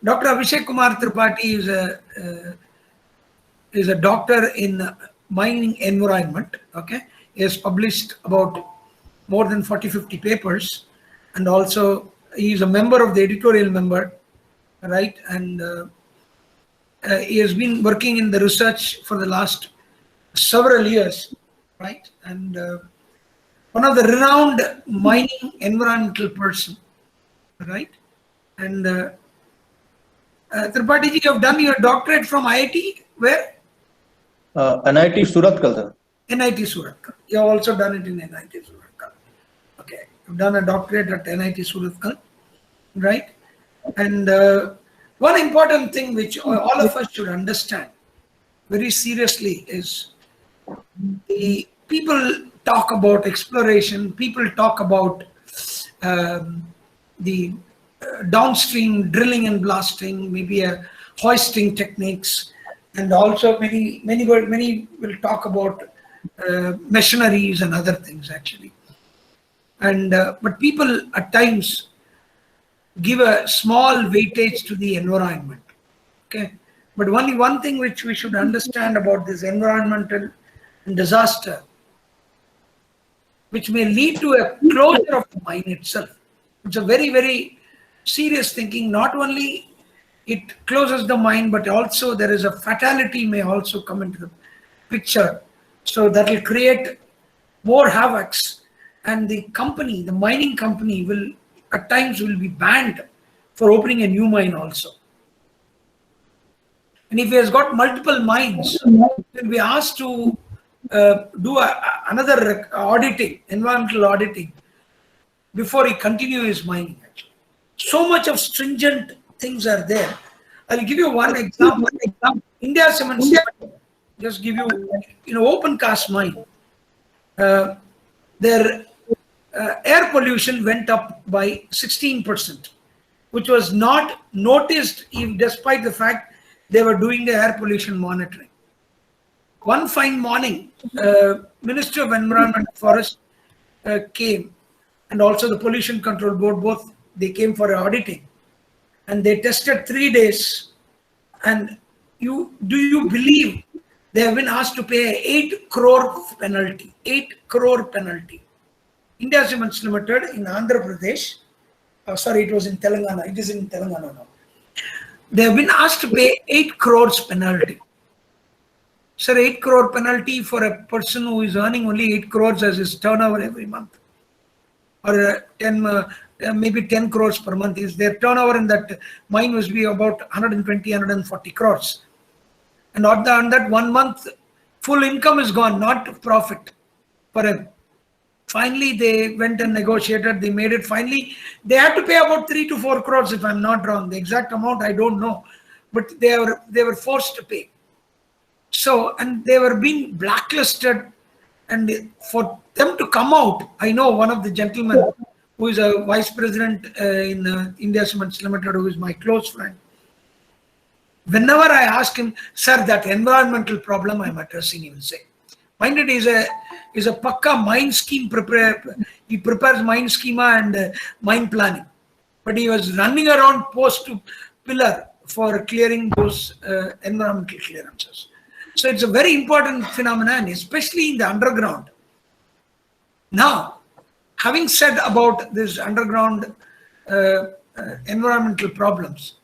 Dr. Abhishek Kumar Tripathi is a doctor in mining environment. Okay, he has published about more than 40-50 papers, and also he is a member of the editorial member, right? And he has been working in the research for the last several years, right? And one of the renowned mining environmental person, right? And Tripathi ji, you have done your doctorate from IIT, where? NIT Surathkal, sir. NIT Surathkal. You have also done it in NIT Surathkal. Okay, you've done a doctorate at NIT Surathkal, right? And one important thing which all of us should understand very seriously is the people talk about exploration, people talk about the downstream drilling and blasting, maybe hoisting techniques, and also many will talk about machineries and other things actually. And but people at times give a small weightage to the environment. Okay, but only one thing which we should understand about this environmental disaster, which may lead to a closure of the mine itself. It's a very serious thinking. Not only it closes the mine, but also there is a fatality may also come into the picture. So that will create more havocs, and the company, the mining company, will at times will be banned for opening a new mine also. And if he has got multiple mines, he will be asked to do another auditing, environmental auditing, before he continue his mining. Actually, so much of stringent things are there. I'll give you one example. India Cements, just give you, open cast mine. Their air pollution went up by 16%, which was not noticed even despite the fact they were doing the air pollution monitoring. One fine morning, Ministry of Environment and Forest came, and also the Pollution Control Board, both they came for auditing, and they tested 3 days. And do you believe they have been asked to pay 8 crore penalty? 8 crore penalty. India Cements Limited in Andhra Pradesh. Sorry, it was in Telangana. It is in Telangana now. They have been asked to pay 8 crores penalty. Sir, 8 crore penalty for a person who is earning only 8 crores as his turnover every month, or maybe 10 crores per month is their turnover in that mine must be about 120, 140 crores. And on that 1 month, full income is gone, not profit for him. Finally, they went and negotiated. They made it. Finally, they had to pay about 3 to 4 crores, if I'm not wrong. The exact amount I don't know, but they were forced to pay. So, and they were being blacklisted, and for them to come out, I know one of the gentlemen who is a vice president in India Cements Limited, who is my close friend. Whenever I ask him, sir, that environmental problem I'm addressing, he will say, mind it is a pakka mine scheme he prepares mine schema and mine planning, but he was running around post to pillar for clearing those environmental clearances. So it's a very important phenomenon, especially in the underground. Now, having said about this underground environmental problems,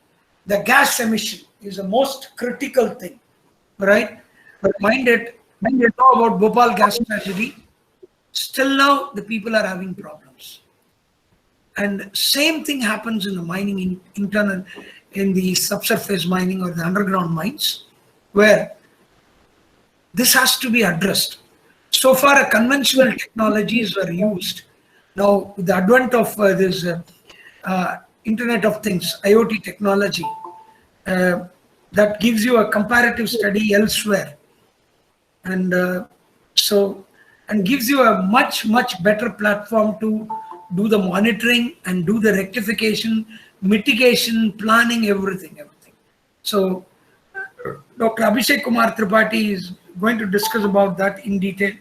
the gas emission is the most critical thing, right? But mind it, when you know about Bhopal gas tragedy, still now the people are having problems. And same thing happens in the mining in the subsurface mining or the underground mines, where this has to be addressed. So far, conventional technologies were used. Now, with the advent of this Internet of Things, IoT technology, that gives you a comparative study elsewhere, and and gives you a much better platform to do the monitoring and do the rectification, mitigation, planning, everything. So, Dr. Abhishek Kumar Tripathi is going to discuss about that in detail,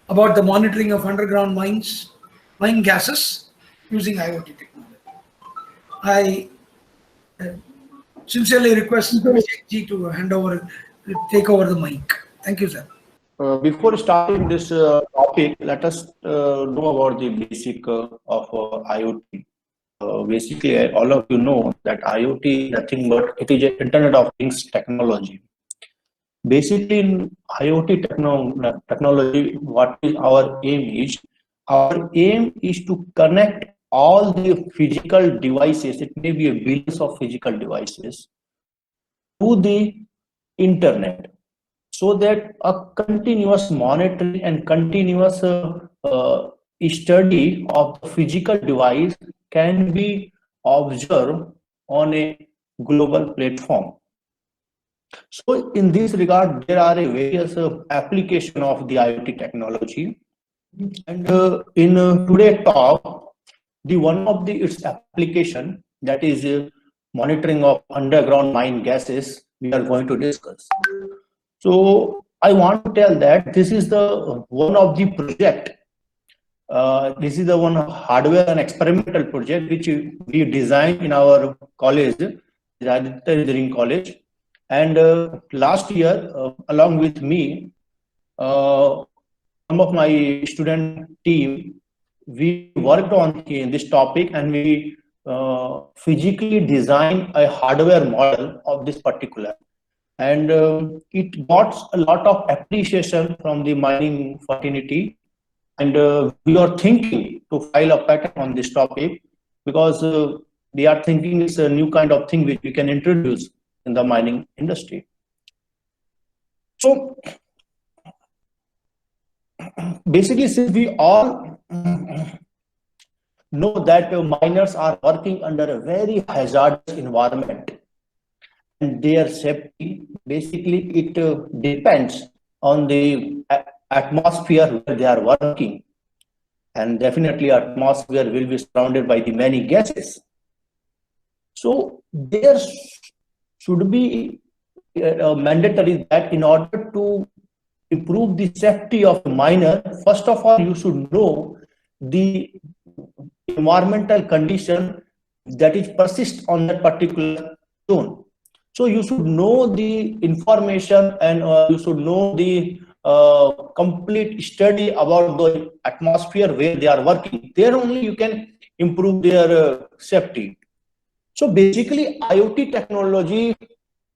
about the monitoring of underground mines, mine gases using IoT technology. I sincerely request Abhishek ji to take over the mic. Thank you, sir. Before starting this topic, let us know about the basic of IoT. Basically, all of you know that IoT is nothing but it is an Internet of Things technology. Basically, in IoT technology, what is our aim is? Our aim is to connect all the physical devices, it may be a billions of physical devices, to the internet, so that a continuous monitoring and continuous study of the physical device can be observed on a global platform. So in this regard, there are a various application of the IoT technology, and in today talk, the one of the its application, that is monitoring of underground mine gases, we are going to discuss. So I want to tell that this is the one of the project. This is the one hardware and experimental project which we designed in our college, Aditya Engineering College. And last year, along with me, some of my student team, we worked on this topic, and we physically designed a hardware model of this particular. And it got a lot of appreciation from the mining fraternity. And we are thinking to file a patent on this topic, because we are thinking it's a new kind of thing which we can introduce in the mining industry. So basically, since we all know that miners are working under a very hazardous environment, and their safety, basically it depends on the atmosphere where they are working, and definitely atmosphere will be surrounded by the many gases. So there should be mandatory that in order to improve the safety of a miner, first of all you should know the environmental condition that is persist on that particular zone. So you should know the information, and you should know the complete study about the atmosphere where they are working. There only you can improve their safety. So basically, IoT technology,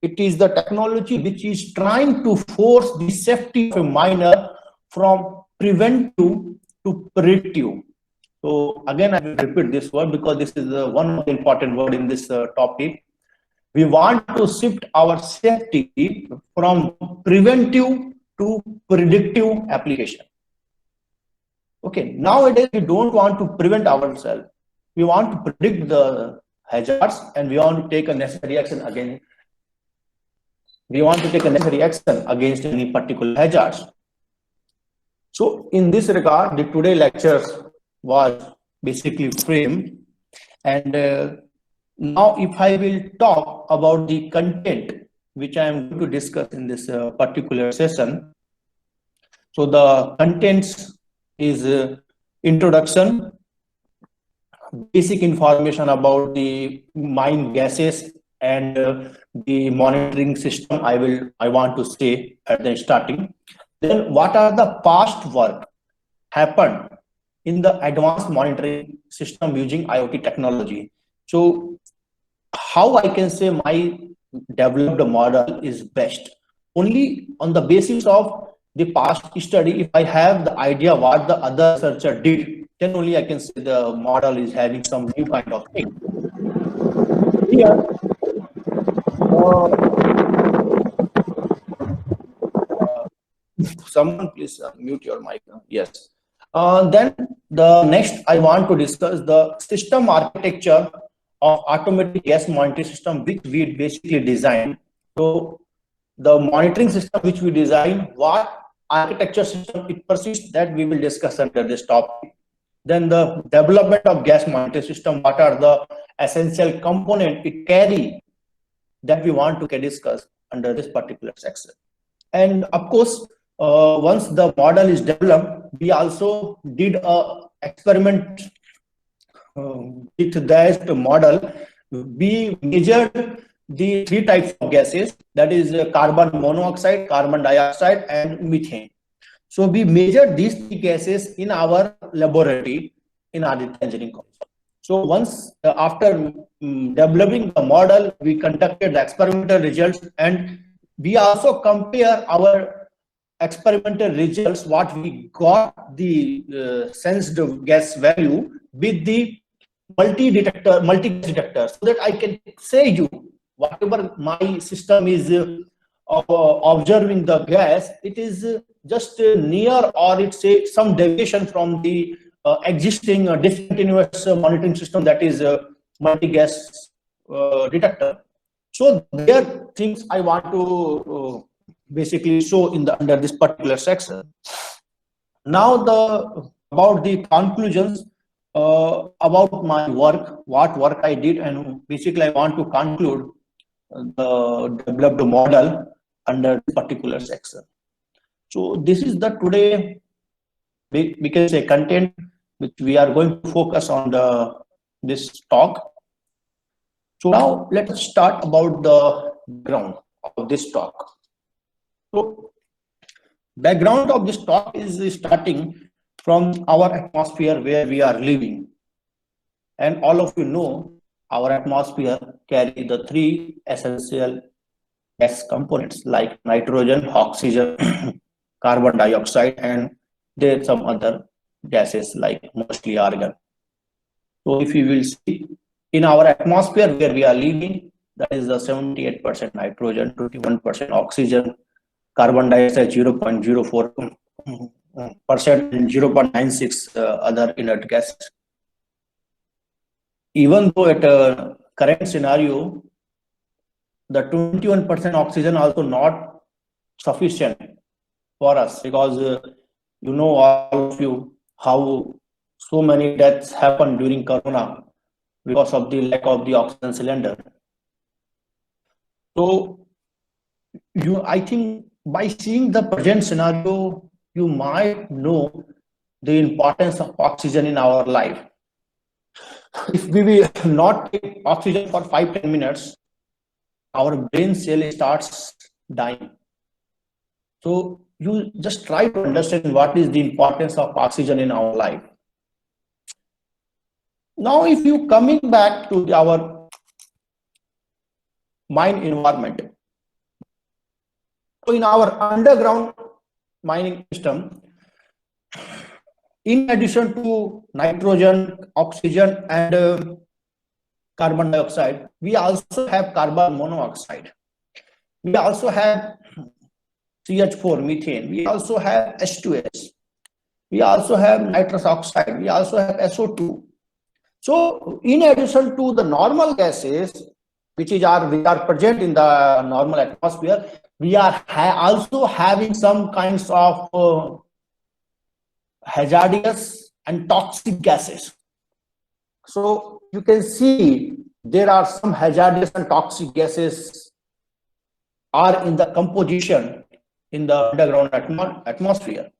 it is the technology which is trying to force the safety of a miner from preventive to predictive. So again, I will repeat this word because this is one of the important word in this topic. We want to shift our safety from preventive to predictive application. Okay, nowadays we don't want to prevent ourselves. We want to predict the hazards, and we want to take a necessary action against. We want to take a necessary action against any particular hazards. So in this regard, the today lectures was basically framed, and now if I will talk about the content which I am going to discuss in this particular session. So the contents is introduction, basic information about the mine gases, and the monitoring system I want to say at the starting. Then what are the past work happened in the advanced monitoring system using IoT technology. So how I can say my developed model is best? Only on the basis of the past study. If I have the idea what the other researcher did, then only I can say the model is having some new kind of thing. Here, someone please mute your mic. Yes. Then the next I want to discuss the system architecture of automatic gas monitoring system which we basically designed. So the monitoring system which we designed, what architecture system it persists, that we will discuss under this topic. Then the development of gas monitoring system, what are the essential components it carry, that we want to discuss under this particular section. And of course, once the model is developed, we also did a experiment with that model, we measured the three types of gases, that is carbon monoxide, carbon dioxide, and methane. So we measured these three gases in our laboratory in Aditya Engineering College. So once after developing the model, we conducted the experimental results, and we also compare our experimental results, what we got the sensed gas value with the multi-detector, so that I can say you whatever my system is observing the gas, it is just near, or it's some deviation from the existing discontinuous monitoring system, that is multi-gas detector. So there are things I want to basically show in the under this particular section. Now about the conclusions about my work, what work I did, and basically I want to conclude the developed model under this particular section. So this is the today we can say content which we are going to focus on this talk. So now let's start about the background of this talk. So background of this talk is starting from our atmosphere where we are living, and all of you know our atmosphere carry the three essential gas components like nitrogen, oxygen, carbon dioxide, and there are some other gases like mostly argon. So if you will see in our atmosphere where we are living, that is the 78% nitrogen, 21% oxygen, carbon dioxide 0.04% and 0.96 other inert gases. Even though at a current scenario, the 21% oxygen also not sufficient for us, because you know, all of you, how so many deaths happened during Corona because of the lack of the oxygen cylinder. So I think by seeing the present scenario, you might know the importance of oxygen in our life. If we will not take oxygen for 5-10 minutes, our brain cell starts dying. So you just try to understand what is the importance of oxygen in our life. Now, if you coming back to our mine environment, so in our underground mining system, in addition to nitrogen, oxygen, and carbon dioxide, we also have carbon monoxide. We also have CH4, methane. We also have H2S. We also have nitrous oxide. We also have SO2. So in addition to the normal gases, which are present in the normal atmosphere, we are also having some kinds of hazardous and toxic gases. So you can see there are some hazardous and toxic gases are in the composition in the underground atmosphere.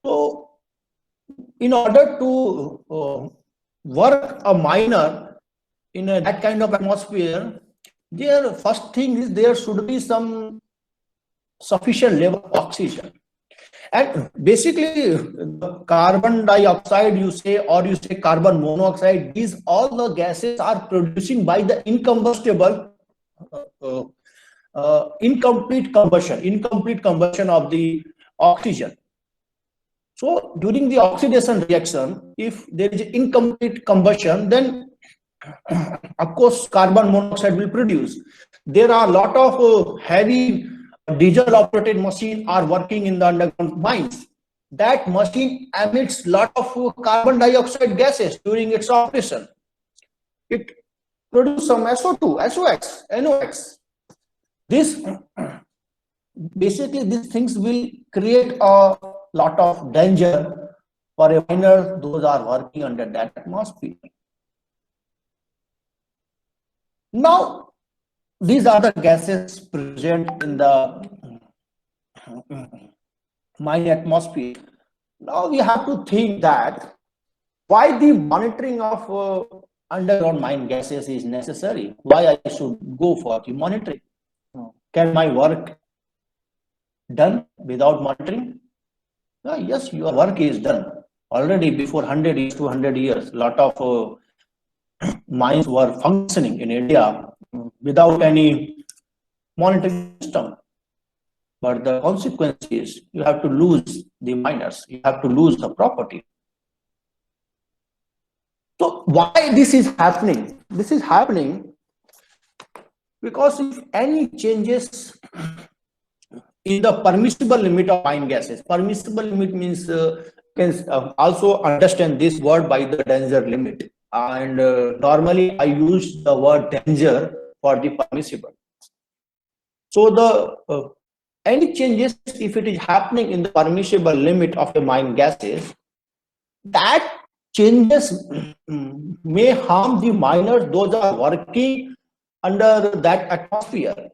So in order to work a miner in that kind of atmosphere, their first thing is there should be some sufficient level of oxygen. And basically the carbon dioxide you say, or you say carbon monoxide, these all the gases are producing by the incombustible incomplete combustion of the oxygen. So during the oxidation reaction, if there is incomplete combustion, then of course carbon monoxide will produce. There are a lot of heavy diesel operated machines are working in the underground mines. That machine emits lot of carbon dioxide gases during its operation. It produces some SO2, SOx, NOx. This basically these things will create a lot of danger for a miner, those are working under that atmosphere. Now, these are the gases present in the mine atmosphere. Now we have to think that why the monitoring of underground mine gases is necessary. Why I should go for the monitoring? Can my work done without monitoring? Yes, your work is done. Already before 100 years, 200 years, a lot of mines were functioning in India without any monitoring system. But the consequence is you have to lose the miners, you have to lose the property. So why this is happening? This is happening because if any changes in the permissible limit of mine gases, permissible limit means can also understand this word by the danger limit. And normally I use the word danger for the permissible. So the any changes, if it is happening in the permissible limit of the mine gases, that changes may harm the miners, those are working under that atmosphere.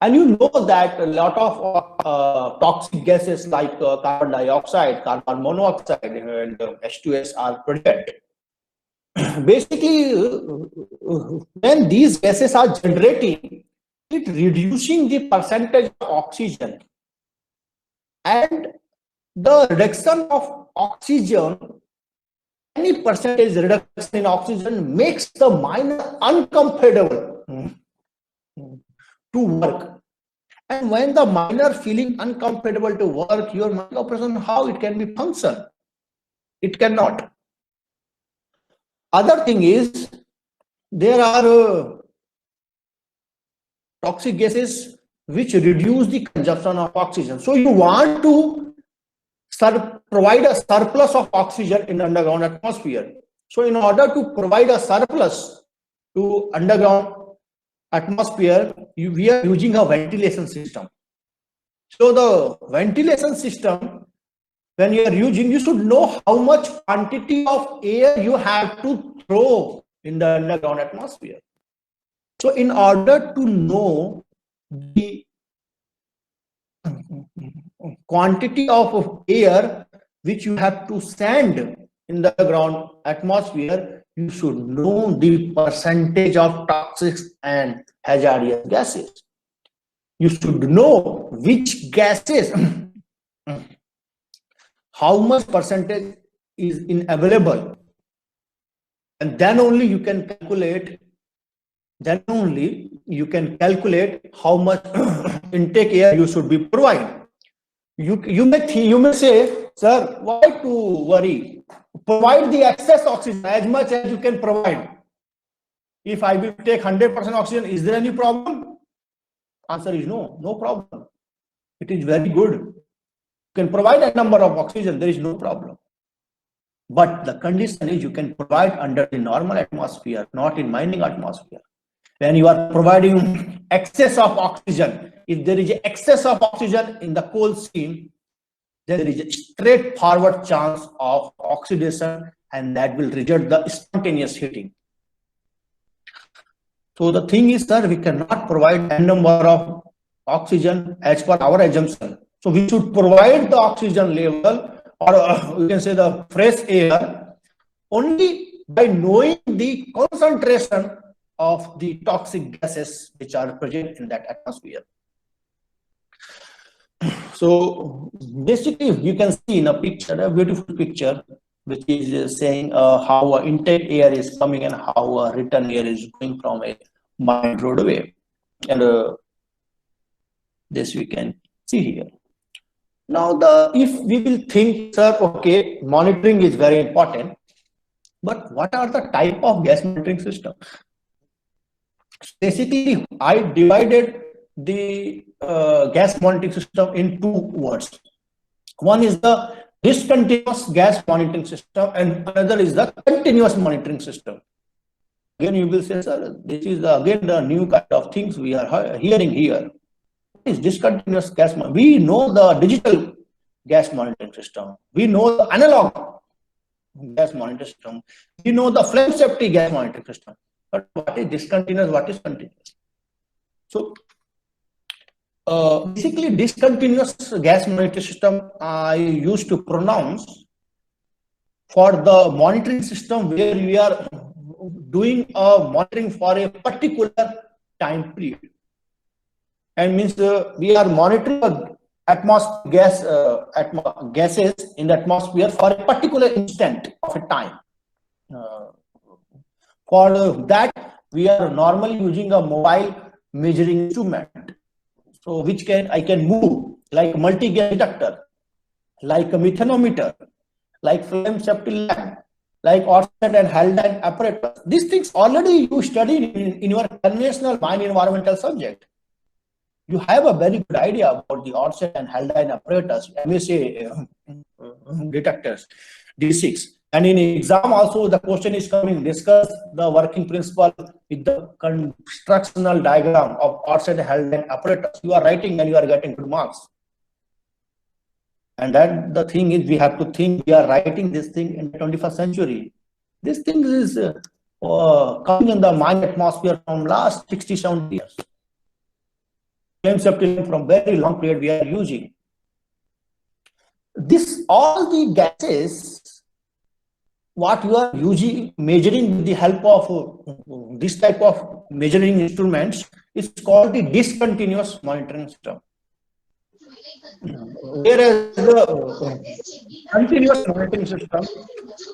And you know that a lot of toxic gases like carbon dioxide, carbon monoxide, and H2S are produced. Basically, when these gases are generating, it reducing the percentage of oxygen, and the reduction of oxygen, any percentage reduction in oxygen makes the miner uncomfortable to work. And when the miner feeling uncomfortable to work, your mining operation, how it can be function? It cannot. Other thing is, there are toxic gases which reduce the consumption of oxygen. So you want to provide a surplus of oxygen in the underground atmosphere. So in order to provide a surplus to underground atmosphere, we are using a ventilation system. So the ventilation system, when you are using, you should know how much quantity of air you have to throw in the underground atmosphere. So in order to know the quantity of air which you have to send in the ground atmosphere, you should know the percentage of toxic and hazardous gases. You should know which gases, how much percentage is available, and then only you can calculate. Then only you can calculate how much intake air you should be providing. You may say, sir, why to worry? Provide the excess oxygen as much as you can provide. If I will take 100% oxygen, is there any problem? Answer is no, no problem. It is very good. You can provide a number of oxygen, there is no problem. But the condition is you can provide under the normal atmosphere, not in mining atmosphere. When you are providing excess of oxygen, if there is excess of oxygen in the coal seam, there is a straightforward chance of oxidation, and that will result the spontaneous heating. So the thing is, sir, we cannot provide a number of oxygen as per our assumption. So we should provide the oxygen level, or we can say the fresh air, only by knowing the concentration of the toxic gases which are present in that atmosphere. So basically, you can see in a picture, a beautiful picture, which is saying how intake air is coming and how return air is going from a mine roadway. And this we can see here. Now, if we will think, sir, okay, monitoring is very important, but what are the type of gas monitoring system? Basically, I divided the gas monitoring system in two words. One is the discontinuous gas monitoring system, and another is the continuous monitoring system. Again, you will say, sir, this is again the new kind of things we are hearing here. What is discontinuous gas monitoring? We know the digital gas monitoring system. We know the analog gas monitoring system. We know the flame safety gas monitoring system. But what is discontinuous? What is continuous? So basically, discontinuous gas monitoring system I used to pronounce for the monitoring system where we are doing a monitoring for a particular time period. And means we are monitoring gases in the atmosphere for a particular instant of a time. For that, we are normally using a mobile measuring instrument, so which I can move like multi-gas detector, like a methanometer, like flame safety lamp, like Orsted and Haldane apparatus. These things already you studied in your conventional mine environmental subject. You have a very good idea about the Orsted and Haldane apparatus, MSA detectors, D6. And in exam also the question is coming, discuss the working principle with the constructional diagram of Orsted and Haldane apparatus. You are writing and you are getting good marks. And that the thing is, we have to think we are writing this thing in the 21st century. This thing is coming in the mine atmosphere from last 60-70 years. Flame safety from very long period we are using. All the gases, what you are using, measuring with the help of this type of measuring instruments, is called the discontinuous monitoring system. Whereas the continuous monitoring system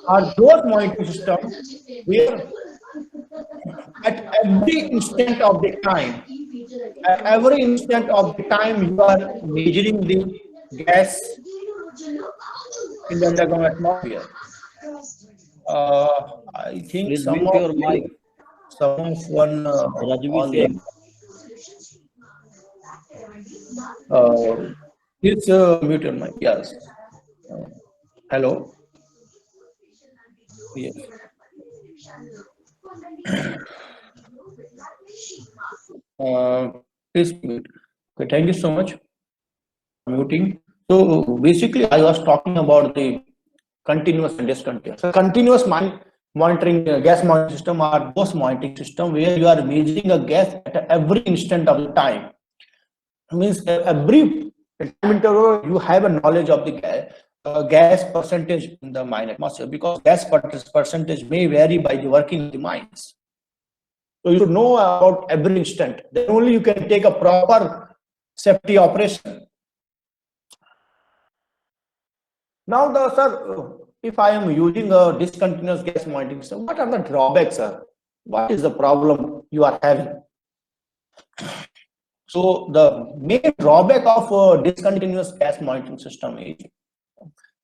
are those monitoring systems where at every instant of the time, you are measuring the gas in the underground atmosphere. I think Please some mute of your mic. one Rajvi on Singh. please mute your mic. Yes. Hello. Yes. Please mute. Okay, thank you so much for muting. So basically, I was talking about the continuous and discontinuous. So continuous monitoring gas monitoring system are those monitoring system where you are measuring a gas at every instant of the time. It means every time interval you have a knowledge of the gas percentage in the mine atmosphere, because gas percentage may vary by the working of the mines. So you should know about every instant. Then only you can take a proper safety operation. Now, sir, if I am using a discontinuous gas monitoring system, what are the drawbacks, sir? What is the problem you are having? So the main drawback of a discontinuous gas monitoring system is,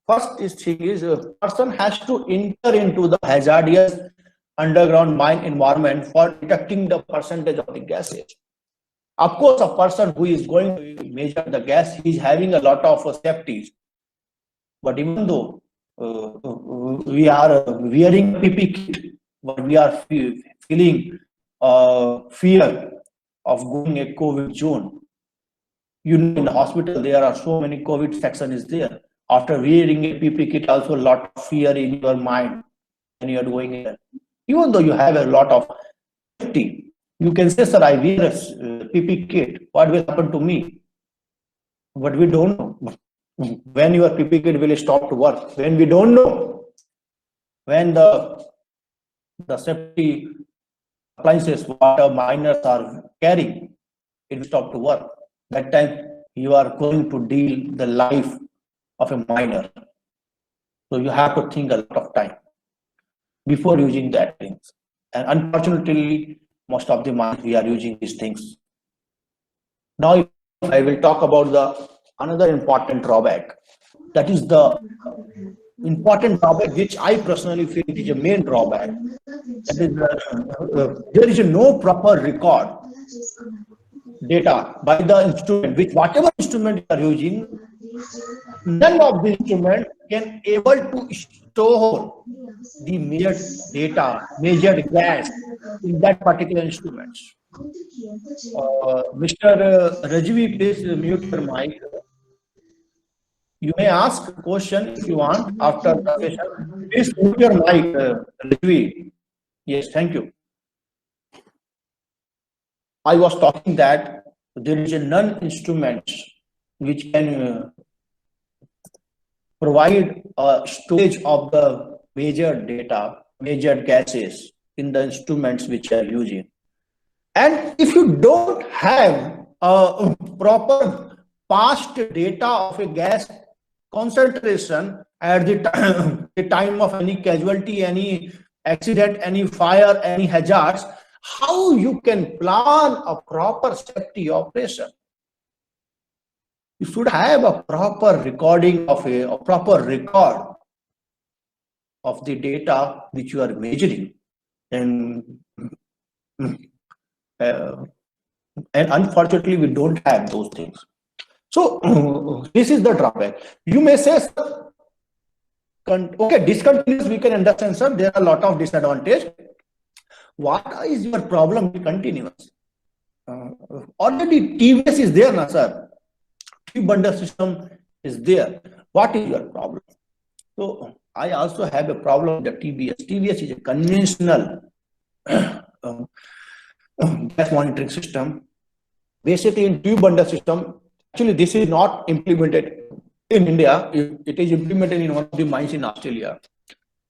first thing is a person has to enter into the hazardous underground mine environment for detecting the percentage of the gases. Of course, a person who is going to measure the gas, he is having a lot of safeties. But even though we are wearing PP kit, but we are feeling fear of going a COVID zone. You know, in the hospital, there are so many COVID section is there. After wearing a PP kit, also a lot of fear in your mind when you are going in. Even though you have a lot of safety, you can say, sir, I wear a PP kit. What will happen to me? But we don't know. When your PP kit will stop to work, when we don't know, when the safety appliances what miners are carrying, it will stop to work. That time you are going to deal the life of a miner. So you have to think a lot of time before using that things. And unfortunately, most of the mines we are using these things. Now I will talk about another important drawback. That is the important drawback which I personally feel is a main drawback. That is there is no proper record data by the instrument, which whatever instrument you are using, none of the instrument can able to store the measured data, measured gas in that particular instrument. Mr. Rajvi, please mute your mic. You may ask a question if you want after the session. Please mute your mic, Rajvi. Yes, thank you. I was talking that there is a non-instrument which can provide a storage of the measured data, measured gases in the instruments which you are using. And if you don't have a proper past data of a gas concentration at the time of any casualty, any accident, any fire, any hazards, how you can plan a proper safety operation? You should have a proper recording of a proper record of the data which you are measuring. And unfortunately, we don't have those things. So this is the drawback. You may say, okay, discontinuous we can understand, sir. There are a lot of disadvantages. What is your problem with continuous? Already TVS is there, na, sir. Tube bundle system is there. What is your problem? So I also have a problem with the TBS. TBS is a conventional gas monitoring system. Basically, in tube bundle system, actually this is not implemented in India. It is implemented in one of the mines in Australia.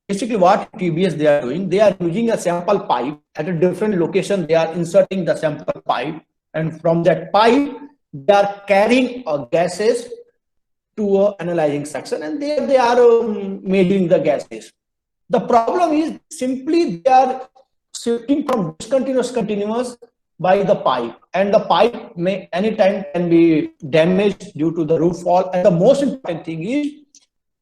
Basically, what TBS they are doing, they are using a sample pipe at a different location. They are inserting the sample pipe, and from that pipe, they are carrying gases to an analyzing section, and there they are measuring the gases. The problem is simply they are shifting from discontinuous continuous by the pipe, and the pipe may anytime can be damaged due to the roof fall. And the most important thing is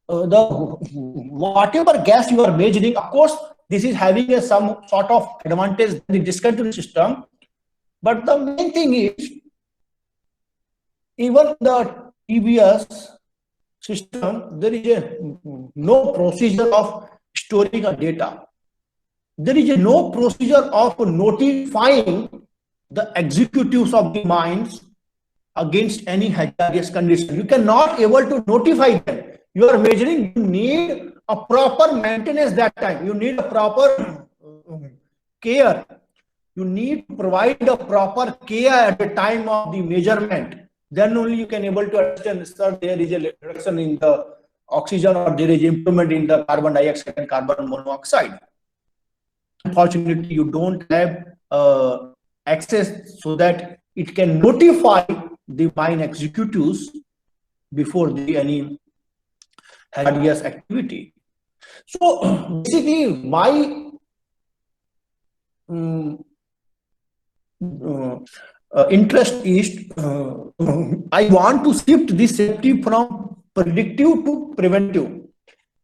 whatever gas you are measuring, of course, this is having some sort of advantage in the discontinuous system. But the main thing is, even the TBS system, there is no procedure of storing a data. There is no procedure of notifying the executives of the mines against any hazardous condition. You cannot able to notify them. You are measuring, you need a proper maintenance that time. You need a proper care. You need to provide a proper care at the time of the measurement. Then only you can able to understand, sir, there is a reduction in the oxygen or there is improvement in the carbon dioxide and carbon monoxide. Unfortunately, you don't have access so that it can notify the mine executives before any hazardous activity. So basically, my interest is I want to shift this safety from predictive to preventive.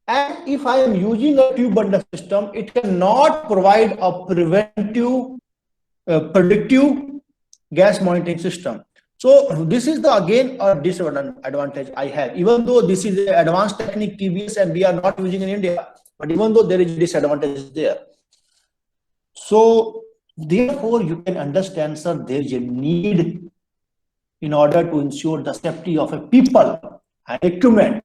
And if I am using a tube bundle system, it cannot provide a preventive, predictive gas monitoring system. So this is the again a disadvantage I have. Even though this is an advanced technique TBS and we are not using in India, but even though there is disadvantage there. So therefore, you can understand, sir, there is a need in order to ensure the safety of a people and equipment,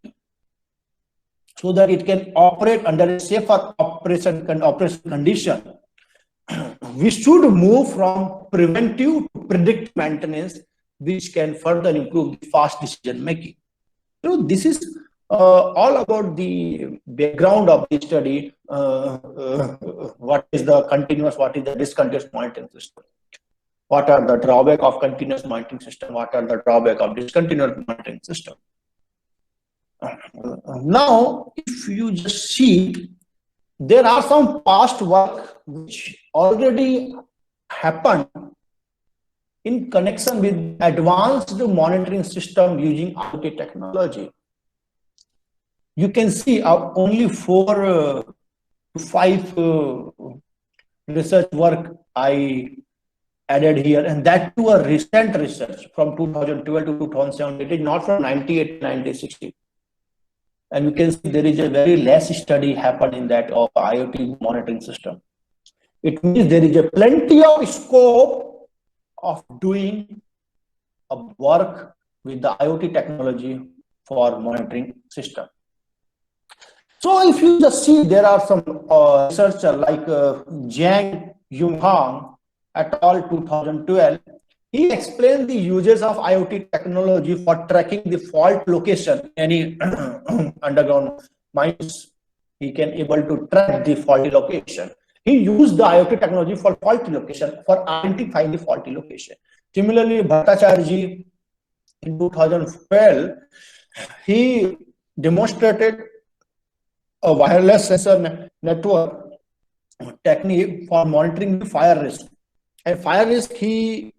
so that it can operate under a safer operation condition. We should move from preventive to predictive maintenance, which can further improve the fast decision making. So this is all about the background of the study. What is the continuous, what is the discontinuous monitoring system? What are the drawbacks of continuous monitoring system? What are the drawbacks of discontinuous monitoring system? Now, if you just see, there are some past work which already happened in connection with advanced monitoring system using IoT technology. You can see only 4 to 5 research work I added here, and that to a recent research from 2012 to 2017. It is not from 98 to 1960. And you can see there is a very less study happened in that of IoT monitoring system. It means there is a plenty of scope of doing a work with the IoT technology for monitoring system. So if you just see, there are some researchers like Jiang Yunghang et al. 2012. He explained the uses of IoT technology for tracking the fault location, any underground mines, he can able to track the faulty location. He used the IoT technology for faulty location, for identifying the faulty location. Similarly, Bhattacharya ji in 2012, he demonstrated a wireless sensor network technique for monitoring the fire risk. And fire risk he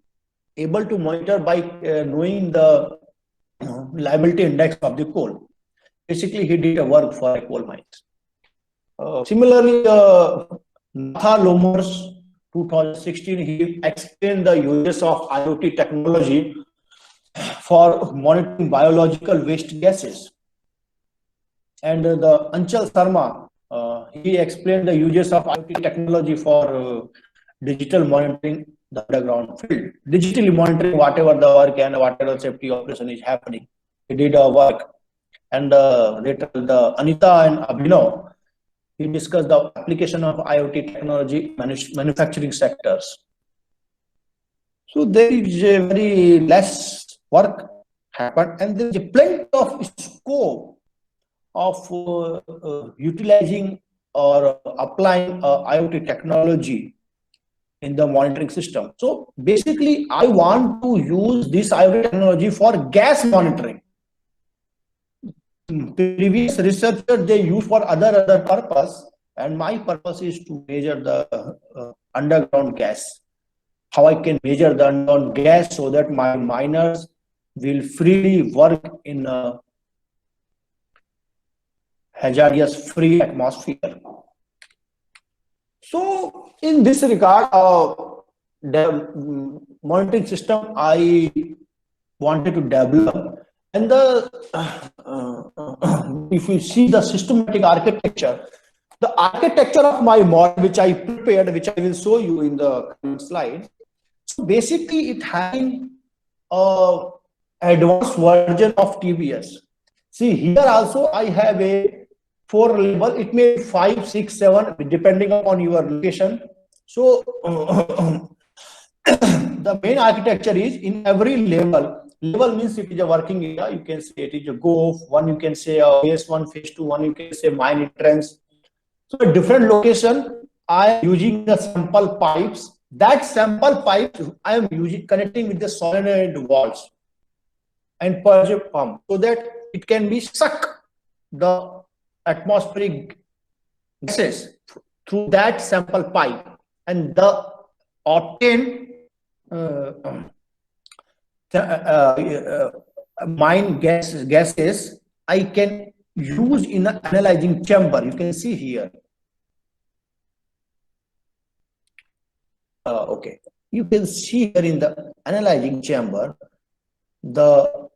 able to monitor by knowing the liability index of the coal. Basically, he did a work for a coal mines. Similarly, Natha Lomers, 2016, he explained the uses of IoT technology for monitoring biological waste gases. And the Anchal Sharma, he explained the uses of IoT technology for digital monitoring the underground field, digitally monitoring whatever the work and whatever safety operation is happening. He did a work. And later the Anita and Abhinav, he discussed the application of IoT technology manufacturing sectors. So there is a very less work happened, and there is a plenty of scope of utilizing or applying IoT technology in the monitoring system. So basically, I want to use this IoT technology for gas monitoring. Previous researchers, they use for other purpose, and my purpose is to measure the underground gas. How I can measure the underground gas so that my miners will freely work in a hazardous free atmosphere. So in this regard, the monitoring system I wanted to develop. And the if you see the systematic architecture, the architecture of my model, which I prepared, which I will show you in the slide. So basically, it having a advanced version of TBS. See here also I have a 4 level. It may be 5, 6, 7 depending upon your location. So the main architecture is in every level. Level means it is a working area. You can say it is a go one. You can say phase 1, phase 2. One you can say mine entrance. So a different location. I am using the sample pipes. That sample pipes I am using connecting with the solenoid valves and purge pump so that it can be suck the atmospheric gases through that sample pipe, and the obtained mine gases I can use in an analyzing chamber. You can see here. Okay, you can see here in the analyzing chamber the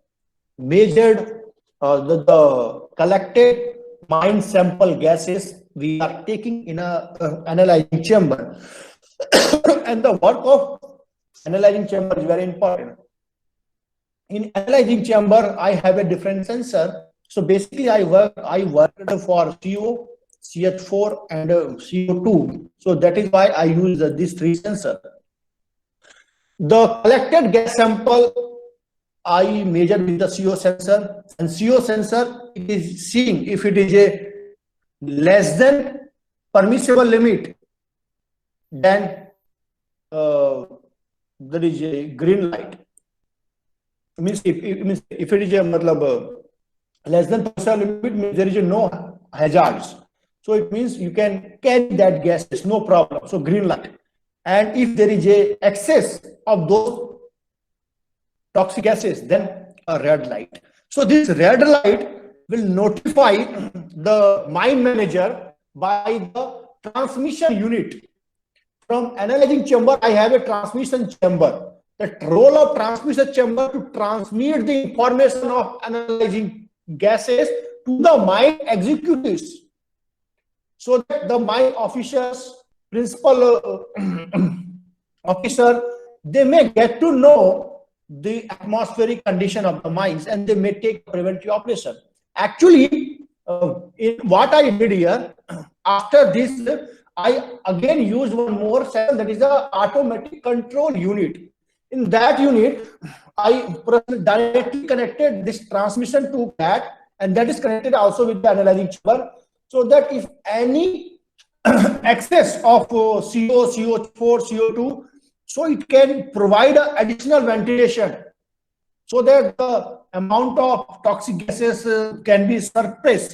measured the collected mine sample gases we are taking in a analyzing chamber. And the work of analyzing chamber is very important. In analyzing chamber, I have a different sensor. So basically, I worked for CO, CH4, and CO2. So that is why I use these 3 sensors. The collected gas sample I measure with the CO sensor, and CO sensor it is seeing if it is a less than permissible limit, then there is a green light. It means if it is a less than permissible limit, means there is no hazards. So it means you can carry that gas, no problem. So green light. And if there is a excess of those toxic gases, then a red light. So this red light will notify the mine manager by the transmission unit. From analyzing chamber, I have a transmission chamber. The role of transmission chamber to transmit the information of analyzing gases to the mine executives, so that the mine officers, principal officer, they may get to know the atmospheric condition of the mines, and they may take preventive operation. Actually, in what I did here, after this, I again used one more cell, that is a automatic control unit. In that unit, I directly connected this transmission to that, and that is connected also with the analyzing chamber. so that if any excess of CO, CO4, CO2, so it can provide additional ventilation so that the amount of toxic gases can be suppressed.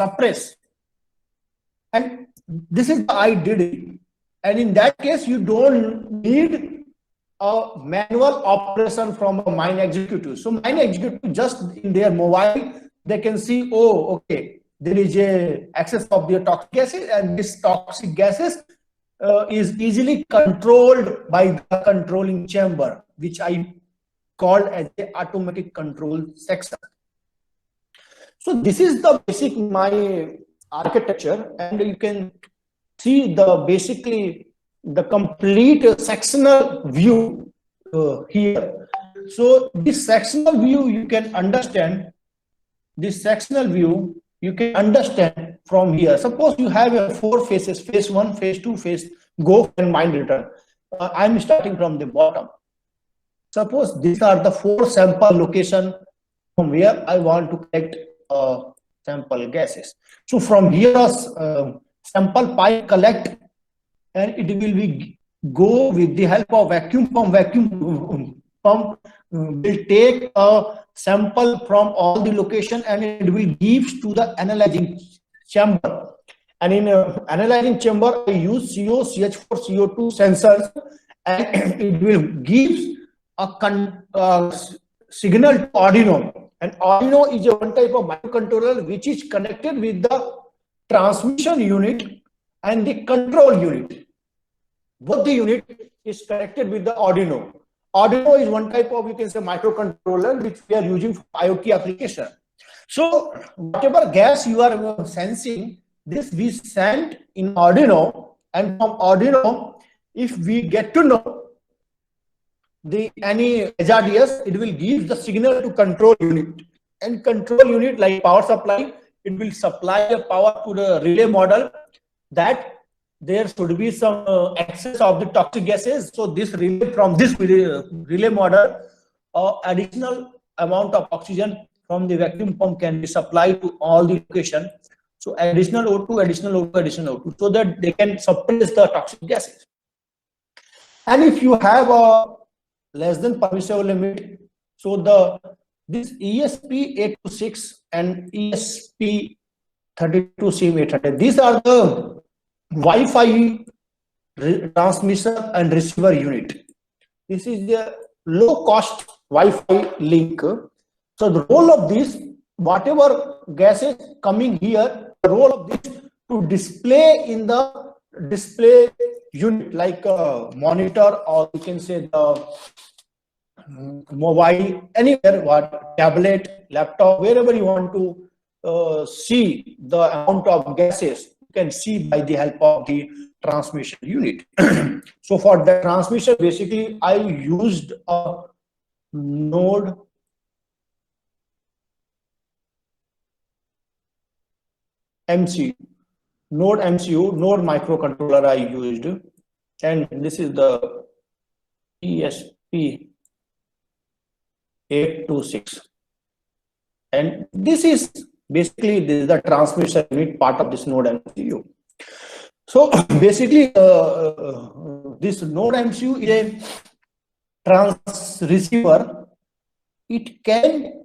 And this is the I did it. And in that case, you don't need a manual operation from a mine executive. So mine executive just in their mobile, they can see, oh, okay, there is a excess of the toxic gases, and this toxic gases is easily controlled by the controlling chamber, which I called as the automatic control section. So this is the basic my architecture, and you can see the basically the complete sectional view here. So this sectional view you can understand. This sectional view you can understand from here. Suppose you have 4 phases: phase 1, phase 2, phase go and mine return. I'm starting from the bottom. Suppose these are the 4 sample location from where I want to collect sample gases. So from here, sample pipe collect, and it will be go with the help of vacuum pump. Vacuum pump will take a sample from all the location, and it will give to the analyzing chamber. And in analyzing chamber, I use CO, CH4, CO2 sensors, and it will give a signal to Arduino. And Arduino is a one type of microcontroller which is connected with the transmission unit and the control unit. Both the unit is connected with the Arduino. Arduino is one type of, you can say, microcontroller which we are using for IoT application. So whatever gas you are sensing, this we send in Arduino, and from Arduino, if we get to know the any HRDS, it will give the signal to control unit, and control unit like power supply, it will supply the power to the relay model that there should be some excess of the toxic gases. So this relay, from this relay model, additional amount of oxygen from the vacuum pump can be supplied to all the location. So additional O2, additional O2, additional O2, so that they can suppress the toxic gases. And if you have a less than permissible limit, so this ESP826 and ESP32CM800, these are the Wi-Fi transmitter and receiver unit. This is the low cost Wi-Fi link. So the role of this, whatever gases coming here, the role of this to display in the display unit, like a monitor, or you can say the mobile, anywhere, what tablet, laptop, wherever you want to see the amount of gases, you can see by the help of the transmission unit. So for the transmission, basically I used a node MCU, node microcontroller I used, and this is the ESP826, and this is basically the transmission unit part of this node MCU. So basically this node MCU is a receiver. It can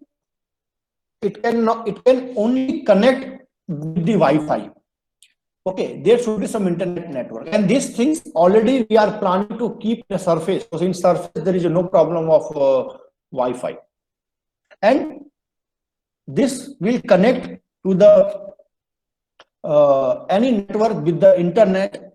only connect with the Wi-Fi. Okay, there should be some internet network, and these things already we are planning to keep the surface. So in surface there is no problem of Wi-Fi, and this will connect to the any network with the internet,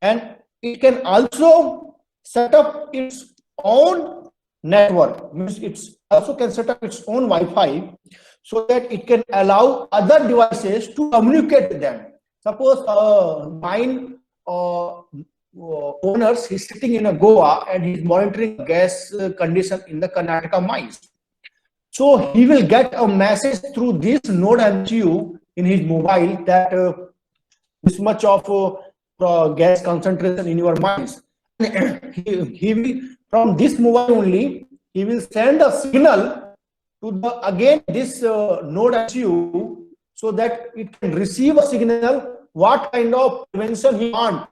and it can also set up its own network. Means it's also can set up its own Wi-Fi, so that it can allow other devices to communicate with them. Suppose mine owners, he's sitting in a Goa and he's monitoring gas condition in the Karnataka mines. So he will get a message through this node MCU in his mobile that this much of gas concentration in your mines. He will, from this mobile only, he will send a signal to the again this node MCU, so that it can receive a signal what kind of prevention he want.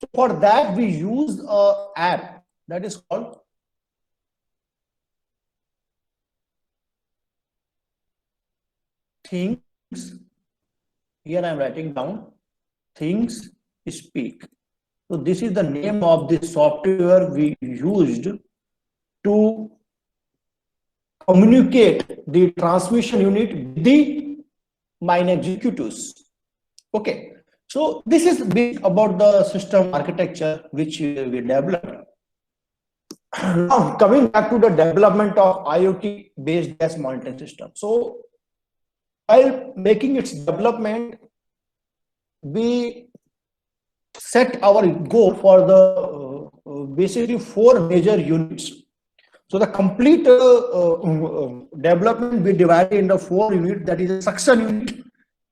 So for that, we use a app that is called Things. Here I am writing down Things Speak. So this is the name of the software we used to communicate the transmission unit with the mine executives. Okay, so this is bit about the system architecture which we developed. Now coming back to the development of IoT based gas monitoring system. So while making its development, we set our goal for the basically 4 major units. So the complete development we divided into 4 units. That is a suction unit,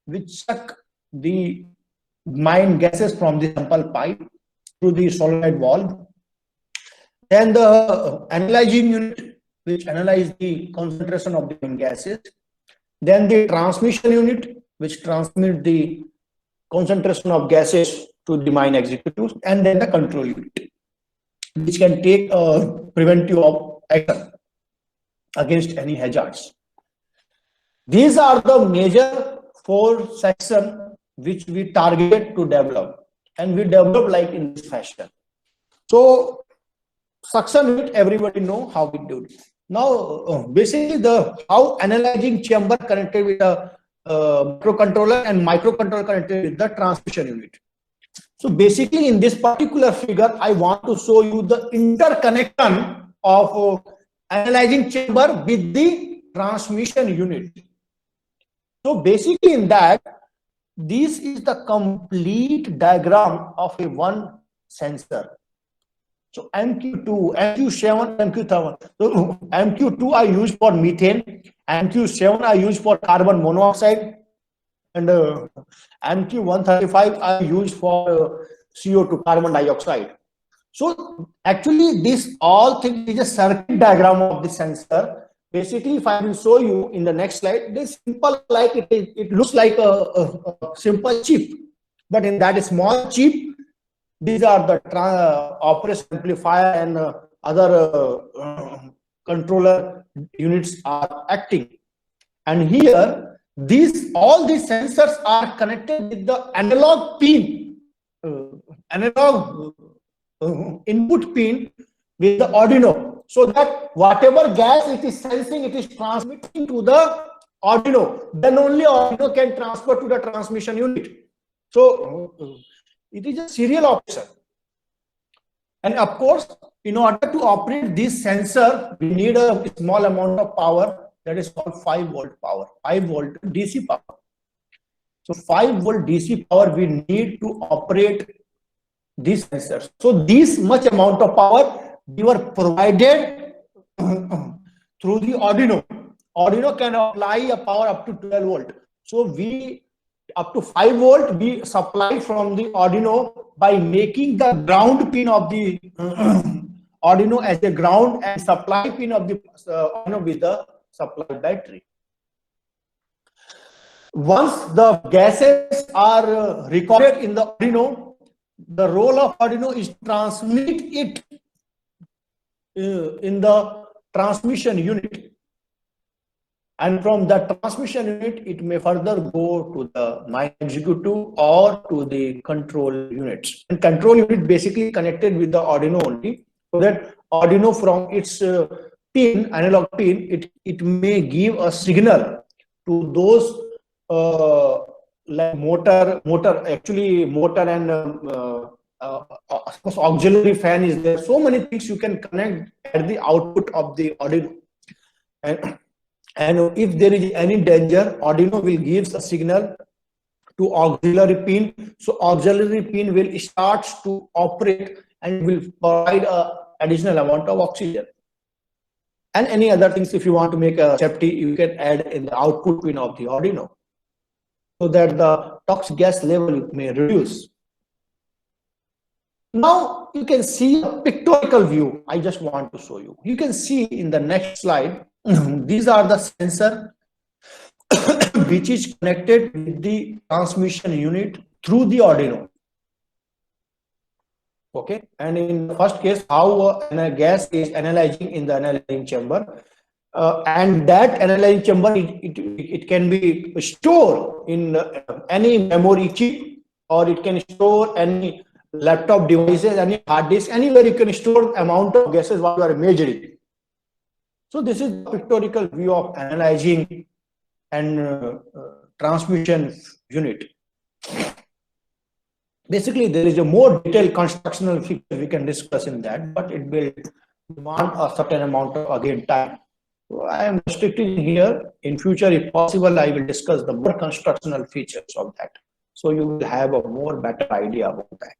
which suck the mine gases from the sample pipe through the solenoid valve. Then the analyzing unit, which analyze the concentration of the mine gases. Then the transmission unit, which transmit the concentration of gases to the mine executives, and then the control unit, which can take preventive action against any hazards. These are the major 4 sections which we target to develop, and we develop like in this fashion. So suction unit, everybody know how we do it. Now basically the how analyzing chamber connected with a microcontroller and microcontroller connected with the transmission unit. So basically in this particular figure, I want to show you the interconnection of analyzing chamber with the transmission unit. So basically in that, this is the complete diagram of a one sensor. So MQ2, MQ7, MQ7. So MQ2 I use for methane, MQ7 I use for carbon monoxide, and MQ135 I use for CO2, carbon dioxide. So actually this all thing is a circuit diagram of the sensor. Basically, if I will show you in the next slide, this simple like it looks like a simple chip, but in that small chip, these are the operation amplifier and other controller units are acting. And here, all these sensors are connected with the analog pin, analog input pin with the Arduino, so that whatever gas it is sensing, it is transmitting to the Arduino. Then only Arduino can transfer to the transmission unit. So it is a serial operation. And of course, in order to operate this sensor, we need a small amount of power, that is called 5 volt power, 5 volt DC power. So 5 volt DC power we need to operate these sensors. So this much amount of power we were provided through the Arduino. Arduino can apply a power up to 12 volt. So we up to 5 volt we supply from the Arduino by making the ground pin of the Arduino as a ground and supply pin of the Arduino with the supply battery. Once the gases are recorded in the Arduino, the role of Arduino is to transmit it in the transmission unit, and from the transmission unit it may further go to the mine executive or to the control units. And control unit basically connected with the Arduino only, so that Arduino from its pin, analog pin, it may give a signal to those like motor and auxiliary fan is there. So many things you can connect at the output of the Arduino, and if there is any danger, Arduino will give a signal to auxiliary pin. So auxiliary pin will start to operate and will provide a additional amount of oxygen. And any other things, if you want to make a safety, you can add in the output pin of the Arduino, so that the toxic gas level may reduce. Now you can see a pictorial view. I just want to show you. You can see in the next slide, these are the sensor. which is connected with the transmission unit through the Arduino. Okay, and in the first case, how a gas is analyzing in the analyzing chamber, and that analyzing chamber, it can be stored in any memory chip, or it can store any laptop devices, any hard disk, anywhere you can store amount of gases what you are measuring. So this is the pictorial view of analyzing and transmission unit. Basically, there is a more detailed constructional feature we can discuss in that, but it will demand a certain amount of again time. So I am restricting here. In future, if possible, I will discuss the more constructional features of that. So you will have a more better idea about that.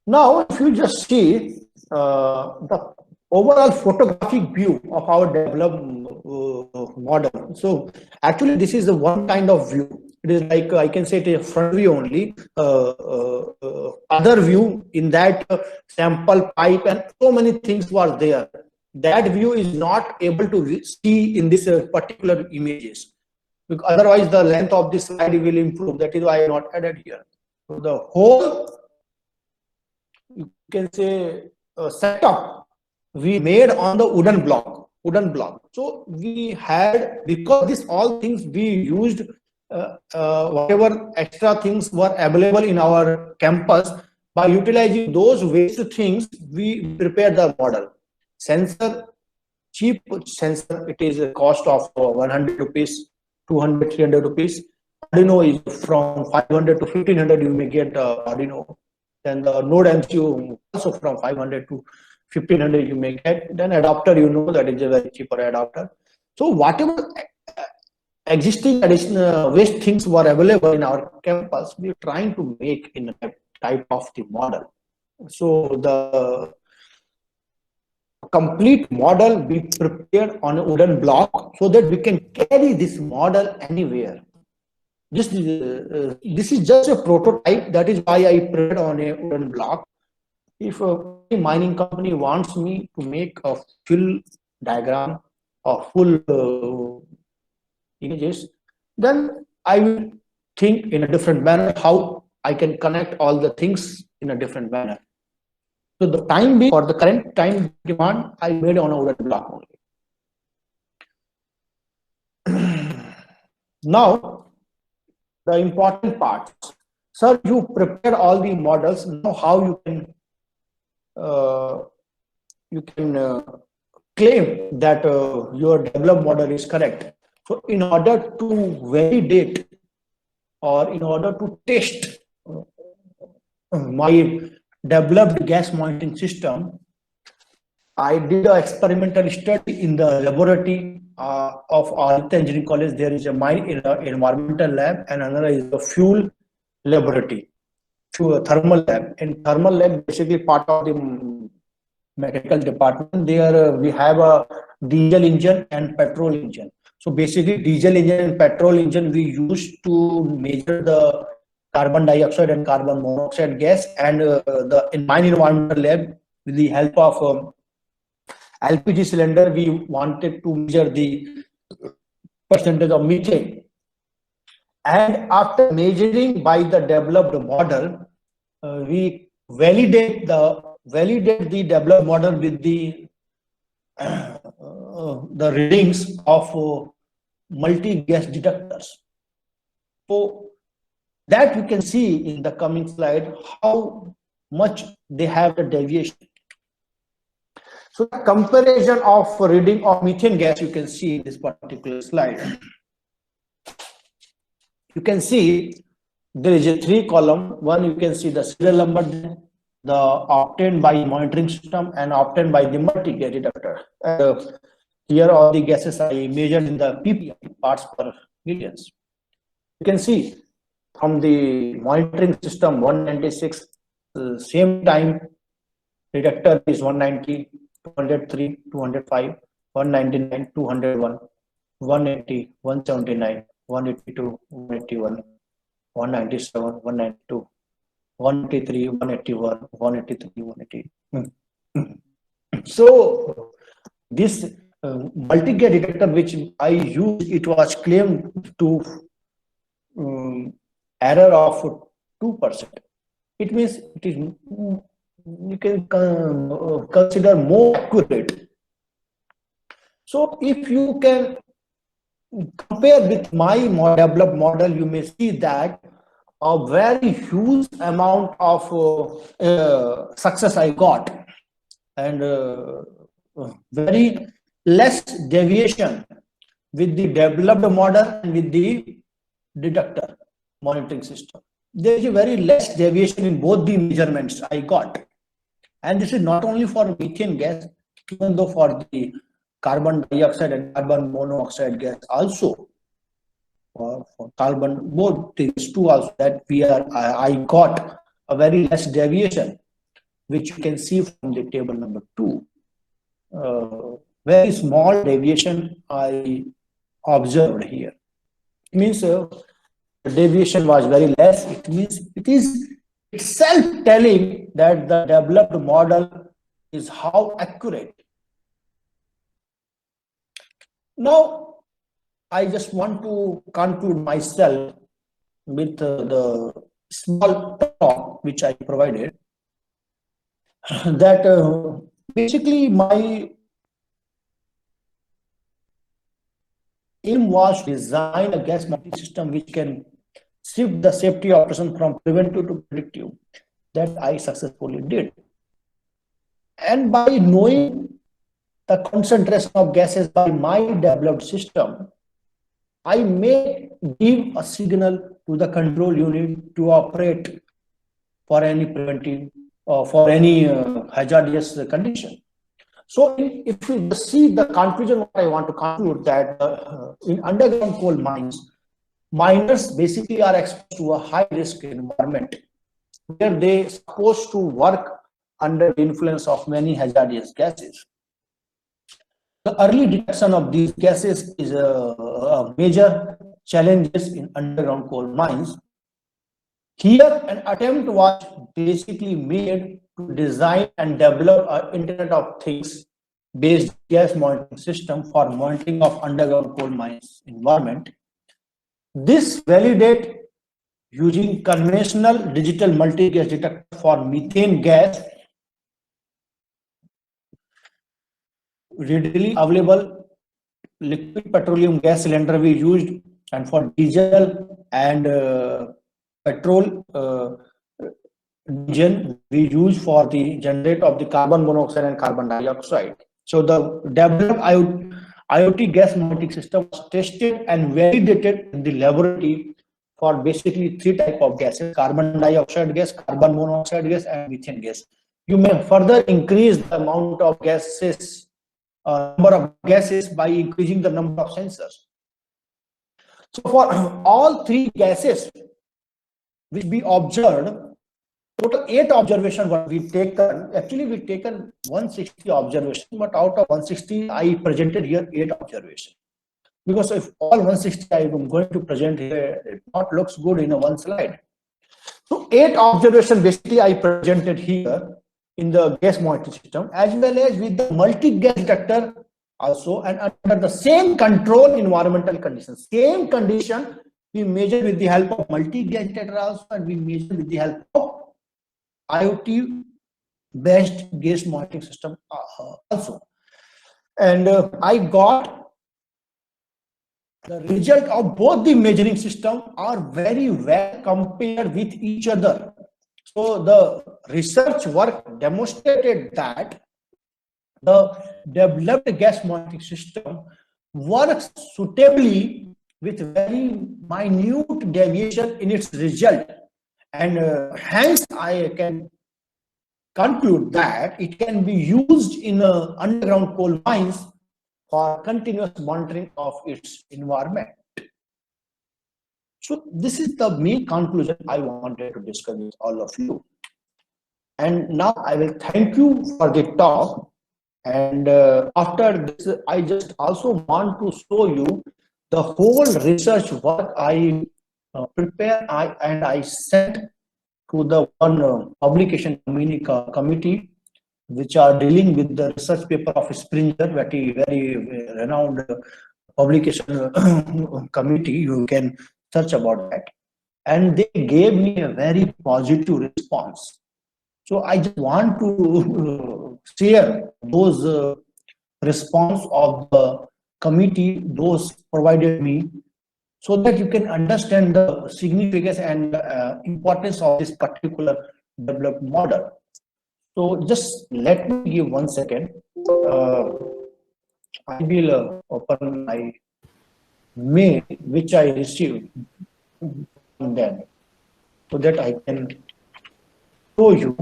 Now, if you just see the overall photographic view of our developed model. So actually, this is the one kind of view. It is like I can say it is a front view only. Other view in that sample pipe and so many things were there. That view is not able to see in this particular images. Because otherwise, the length of this slide will improve. That is why I have not added here. So the whole, you can say, setup we made on the wooden block. So we had, because this all things we used, whatever extra things were available in our campus, by utilizing those waste things, we prepared the model. Sensor, cheap sensor, it is a cost of 100 rupees, 200, 300 rupees. Arduino is from 500 to 1500, you may get Arduino. Then the node MCU also from 500 to 1500 you may get. Then adapter, you know that is a very cheaper adapter. So whatever existing additional waste things were available in our campus, we are trying to make in a type of the model. So the complete model we prepared on a wooden block so that we can carry this model anywhere. This is just a prototype. That is why I prepared on a wooden block. If a mining company wants me to make a full diagram or full images, then I will think in a different manner how I can connect all the things in a different manner. So the time being, for the current time demand, I made on a wooden block only. Now, the important part. Sir, you prepare all the models. Now, how you can claim that your developed model is correct. So, in order to validate or in order to test my developed gas monitoring system, I did an experimental study in the laboratory of Aditya Engineering College. There is a mine environmental lab and another is a fuel laboratory, thermal lab. In thermal lab, basically part of the mechanical department, there we have a diesel engine and petrol engine. So basically diesel engine and petrol engine we use to measure the carbon dioxide and carbon monoxide gas, and in mine environmental lab with the help of LPG cylinder, we wanted to measure the percentage of methane. And after measuring by the developed model, we validate the developed model with the readings of multi-gas detectors. So that we can see in the coming slide how much they have the deviation. So the comparison of reading of methane gas you can see in this particular slide. You can see there is a 3-column. One, you can see the serial number, the obtained by monitoring system and obtained by the multi-gas detector. Here all the gases are measured in the ppm, parts per millions. You can see from the monitoring system 196, same time detector is 190, 203, 205, 199, 201, 180, 179, 182, 181, 197, 192, 183, 181, 183, 180. So this multi-gas detector which I used, it was claimed to error of 2%. It means it is, you can consider more accurate. So if you can compare with my developed model, you may see that a very huge amount of success I got, and very less deviation with the developed model and with the detector monitoring system. There is a very less deviation in both the measurements I got. And this is not only for methane gas, even though for the carbon dioxide and carbon monoxide gas also, for carbon, both these two also, that I got a very less deviation, which you can see from the table number 2. Very small deviation I observed here. It means the deviation was very less. It means it is itself telling that the developed model is how accurate. Now, I just want to conclude myself with the small talk which I provided, that basically my aim was to design a gas monitoring system which can shift the safety operation from preventive to predictive. That I successfully did. And by knowing the concentration of gases by my developed system, I may give a signal to the control unit to operate for any preventive or for any hazardous condition. So if you see the conclusion, what I want to conclude, that in underground coal mines, miners basically are exposed to a high risk environment where they are supposed to work under the influence of many hazardous gases. The early detection of these gases is a major challenges in underground coal mines. Here, an attempt was basically made to design and develop an Internet of Things based gas monitoring system for monitoring of underground coal mines environment. This validate using conventional digital multi-gas detector for methane gas, readily available liquid petroleum gas cylinder we used, and for diesel and petrol engine we use for the generate of the carbon monoxide and carbon dioxide. So the developed IoT gas monitoring system was tested and validated in the laboratory for basically 3 types of gases: carbon dioxide gas, carbon monoxide gas, and methane gas. You may further increase the amount of gases, number of gases, by increasing the number of sensors. So for all 3 gases which we observed, total 8 observations were we taken. Actually, we taken 160 observations, but out of 160, I presented here 8 observations. Because if all 160 I am going to present here, it not looks good in a one slide. So 8 observations basically I presented here in the gas monitoring system, as well as with the multi-gas detector also, and under the same control environmental conditions. Same condition we measure with the help of multi-gas detector also, and we measure with the help of IoT based gas monitoring system also. And I got the result of both the measuring system are very well compared with each other. So the research work demonstrated that the developed gas monitoring system works suitably with very minute deviation in its result, and hence I can conclude that it can be used in underground coal mines for continuous monitoring of its environment. So this is the main conclusion I wanted to discuss with all of you. And now I will thank you for the talk. And after this, I just also want to show you the whole research work I prepare and I sent to the one publication committee which are dealing with the research paper of Springer, very renowned publication committee. You can search about that. And they gave me a very positive response. So I just want to share those response of the committee, those provided me, so that you can understand the significance and importance of this particular developed model. So just let me give 1 second. I will open my mail which I received from them, so that I can show you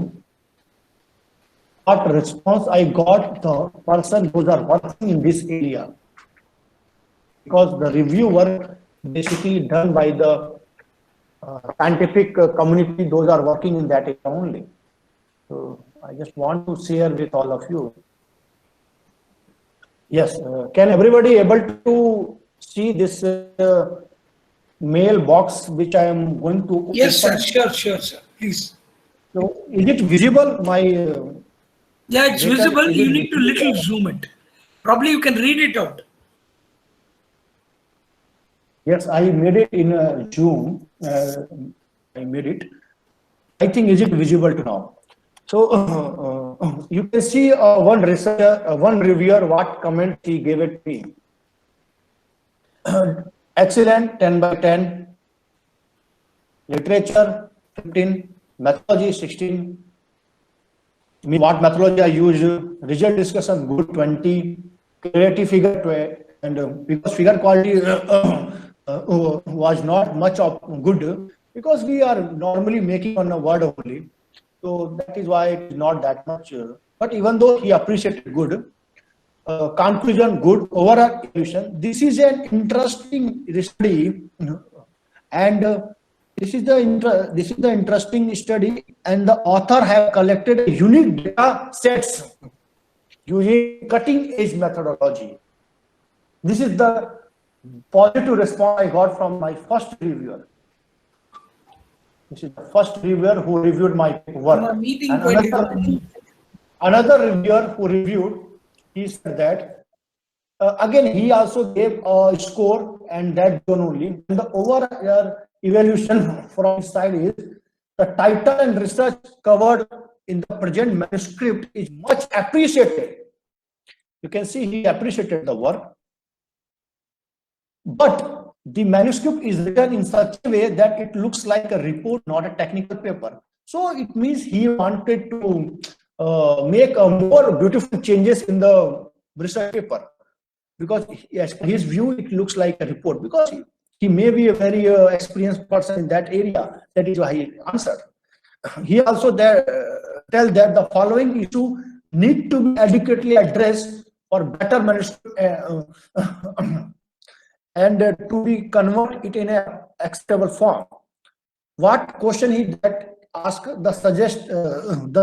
what response I got the person who are working in this area, because the review work basically done by the scientific community, those are working in that area only. So I just want to share with all of you. Yes, can everybody able to see this mailbox which I am going to open? Yes, sir. Sure, sir. Please. So is it visible? My Yeah, it's data, visible. is You it need to little zoom it. Probably you can read it out. Yes, I made it in Zoom. I made it. I think is it visible to now? So you can see one researcher, one reviewer, what comment he gave it me. Excellent, 10 by 10. Literature, 15. Methodology, 16. What methodology I use? Result discussion, good, 20. Creative figure, 12. And because figure quality was not much of good, because we are normally making on a word only. So that is why it is not that much. But even though he appreciated good, conclusion good, overall evaluation. This is an interesting study, and this is the interesting study, and the author have collected unique data sets using cutting edge methodology. This is the positive response I got from my first reviewer. This is the first reviewer who reviewed my work. And another reviewer who reviewed, he said that again he also gave a score, and that zone only. And the overall evaluation from his side is the title and research covered in the present manuscript is much appreciated. You can see he appreciated the work. But the manuscript is written in such a way that it looks like a report, not a technical paper. So it means he wanted to make a more beautiful changes in the research paper, because yes, his view, it looks like a report, because he may be a very experienced person in that area. That is why he answered. He also tell that the following issue need to be adequately addressed for better manuscript and to be convert it in a acceptable form. What question he that ask the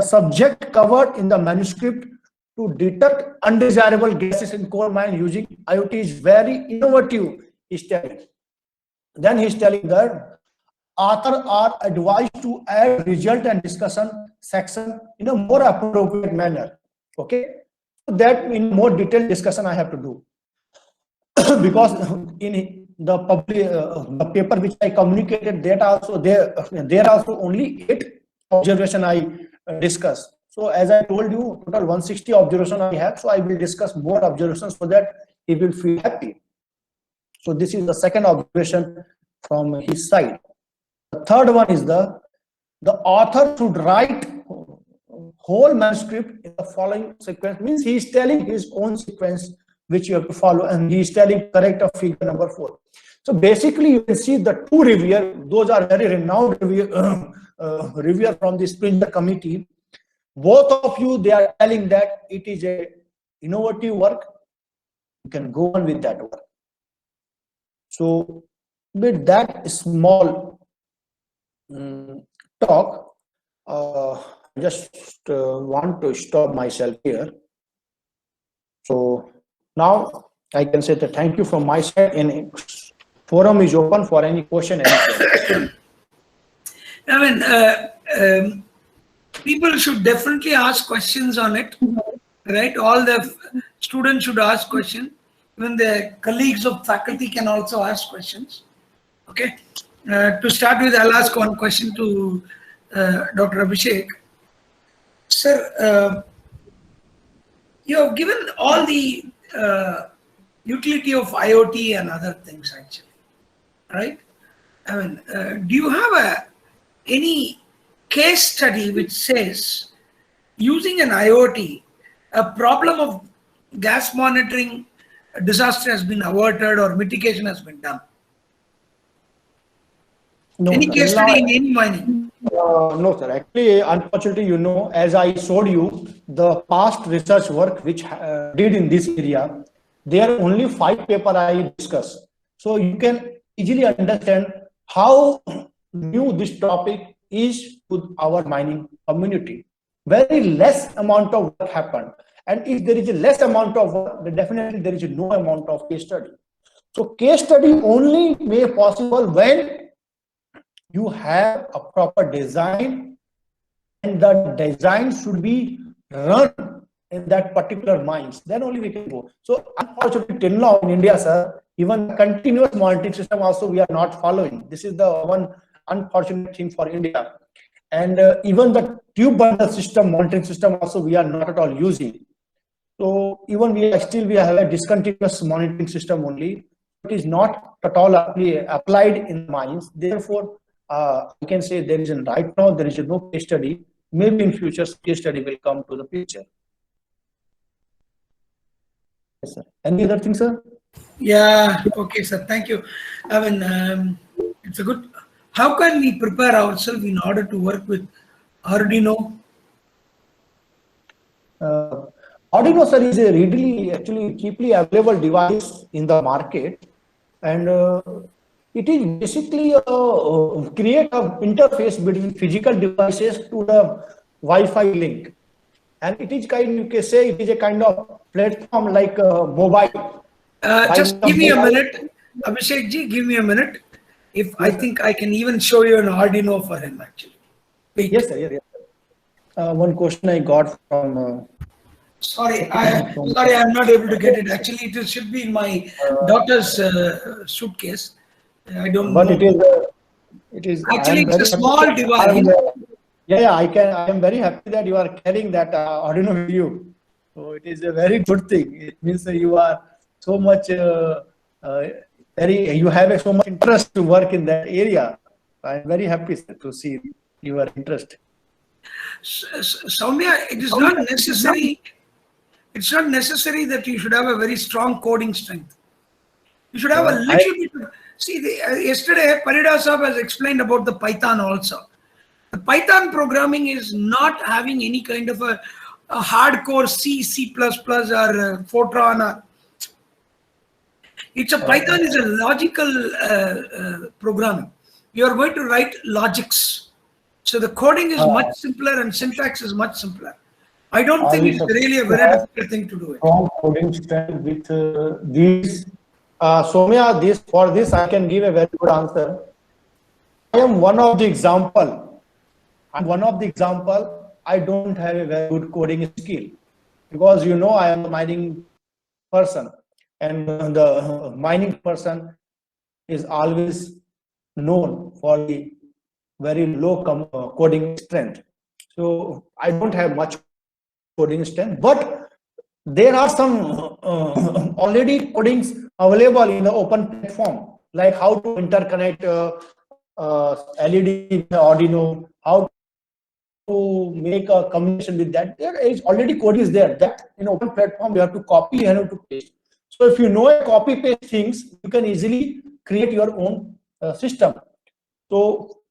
subject covered in the manuscript to detect undesirable gases in coal mine using IoT is very innovative, he's telling. Then he's telling that authors are advised to add result and discussion section in a more appropriate manner. Okay, so that in more detailed discussion I have to do. Because in the public the paper which I communicated, that also there are also only 8 observation I discussed. So as I told you, total 160 observation I have. So I will discuss more observations so that he will feel happy. So this is the second observation from his side. The third one is the author should write whole manuscript in the following sequence. Means he is telling his own sequence which you have to follow, and he is telling correct of figure number 4. So basically you can see the 2 reviewers, those are very renowned reviewer from the Springer committee. Both of you, they are telling that it is a innovative work. You can go on with that work. So with that small talk, I just want to stop myself here. So now I can say that thank you from my side, and forum is open for any question. I mean, people should definitely ask questions on it, right? All the students should ask questions. Even the colleagues of faculty can also ask questions. Okay. To start with, I'll ask one question to Dr. Abhishek. Sir, you have given all the utility of IoT and other things actually, right? I mean, do you have any case study which says using an IoT, a problem of gas monitoring disaster has been averted or mitigation has been done? No, Any sir. case study in any mining? No, sir. Actually, unfortunately, as I showed you, the past research work which did in this area, there are only 5 papers I discussed. So you can easily understand how new this topic is to our mining community. Very less amount of work happened. And if there is a less amount of work, then definitely there is no amount of case study. So case study only made possible when you have a proper design, and the design should be run in that particular mines. Then only we can go. So unfortunately, till now in India, sir, even continuous monitoring system also we are not following. This is the one unfortunate thing for India. And even the tube bundle system, monitoring system also we are not at all using. So even we have a discontinuous monitoring system only. It is not at all applied in mines. Therefore, I can say right now there is no case study. Maybe in future case study will come to the picture. Yes, sir. Any other thing, sir? Yeah. Okay, sir. Thank you. I mean, it's a good. How can we prepare ourselves in order to work with Arduino? Arduino, sir, is a readily, actually cheaply available device in the market, and it is basically create an interface between physical devices to the Wi-Fi link, and it is you can say it is a kind of platform like mobile. Just give me a minute, Abhishek ji. Give me a minute. If I think I can even show you an Arduino for him actually. Wait. Yes, sir. Yes, sir. One question I got from. Sorry, I'm not able to get it. Actually, it should be in my daughter's suitcase. I don't but know. It is. Actually, it's a small device. I am very happy that you are carrying that Arduino with you. So it is a very good thing. It means that you are so much you have so much interest to work in that area. I am very happy, sir, to see your interest. Soumya, it is not necessary. It's not necessary that you should have a very strong coding strength. You should have a little bit. See, yesterday Parida Saab has explained about the Python also. The Python programming is not having any kind of a hardcore C, C++ or Fortran. It's a Python is a logical programming. You are going to write logics. So the coding is much simpler and syntax is much simpler. I don't think it's really a very difficult thing to do it. Strong coding strength with these. Soumya, for this I can give a very good answer. I am one of the example. I don't have a very good coding skill because I am a mining person, and the mining person is always known for the very low coding strength. So I don't have much coding strength, but there are some already codings available in the open platform, like how to interconnect LED with Arduino, how to make a combination with that. There is already code is there. That in open platform you have to copy and have to paste. So if you know a copy paste things, you can easily create your own system. So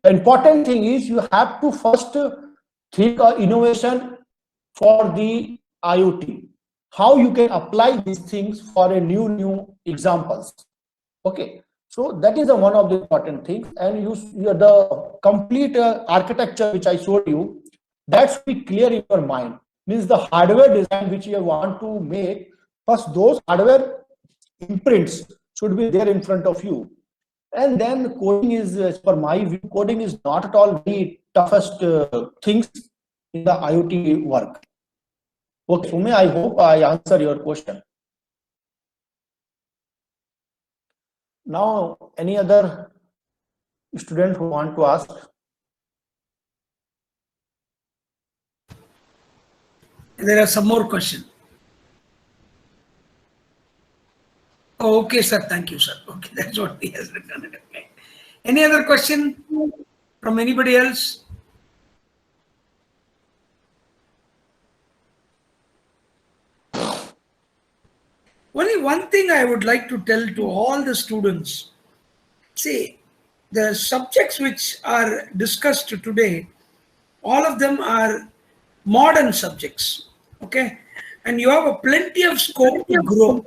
the important thing is you have to first think innovation for the IoT, how you can apply these things for a new examples. Okay, so that is one of the important things, and the complete architecture which I showed you, that should be clear in your mind. Means the hardware design which you want to make, first those hardware imprints should be there in front of you. And then coding is, as per my view, coding is not at all the toughest things in the IoT work. Okay, Sumi, I hope I answer your question. Now, any other student who want to ask? There are some more questions. Oh, okay, sir. Thank you, sir. Okay, that's what he has written. Okay. Any other question from anybody else? Only one thing I would like to tell to all the students. See, the subjects which are discussed today, all of them are modern subjects. Okay. And you have a plenty of scope to grow